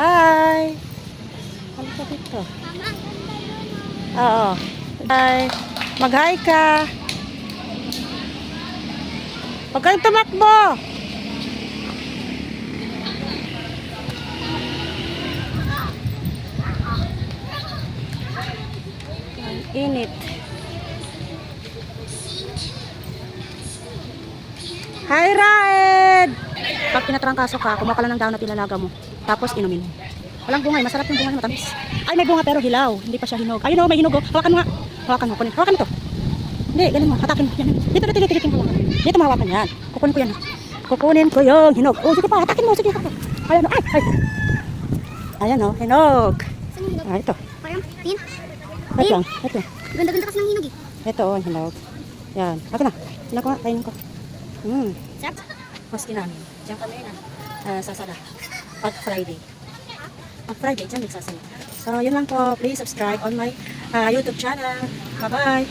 Hi! Ano ka dito? Oo. Hi! Mag-hi ka! Huwag kayong tumakbo! Ang init. Hi, Raed! Pag pinatrangkaso ka, kumuha ka lang ng daon at ilalaga mo. Tapos inumin mo. Walang bunga, masarap yung bunga, matamis. Ay, may bunga pero hilaw. Hindi pa siya hinog. Ayun o, may hinog o. Hawakan mo nga. Hawakan mo, kunin. Hawakan mo to. Hindi, galing mo. Hatakin mo. Yan. Dito, tigitin ko lang. Dito mahawakan yan. Kukunin ko yan. Kukunin ko yung hinog. Oh, sige pa, hatakin mo. Sige, hatakin. Ayan o. Ay. Ayan o, hinog. Ah, ito. Parang, tin. Ito lang. Ito. Ganda-ganda kasi ng hinog eh. Ito o, hinog. Yan. Akin na. Sila ko nga, kainin ko. Sarap. Maski namin. Diyan kami na sasala. Pag Friday. Pag Friday, diyan nagsasala. So, yun lang po. Please subscribe on my YouTube channel. Bye-bye.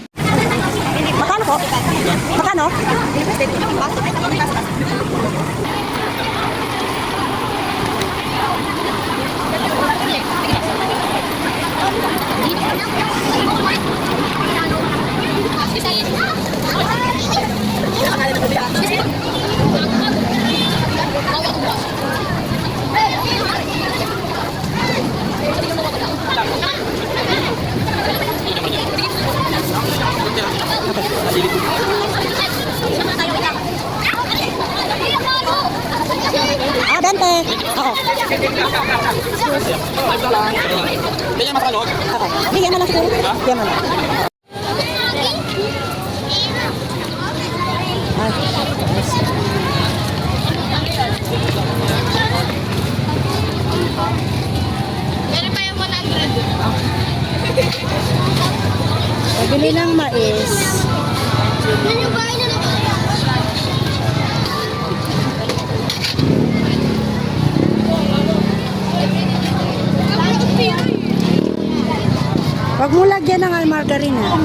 Magkano po? Magkano? Ah, 20. Oo. Bigyan mas kalog. Okay. Bigyan mo lang siguro. Bigyan mo lang. Ay, yes. Meron pa yung 100. Bili ng mais. Ano yung bahay na Huwag mo lagyan ng margarine ha.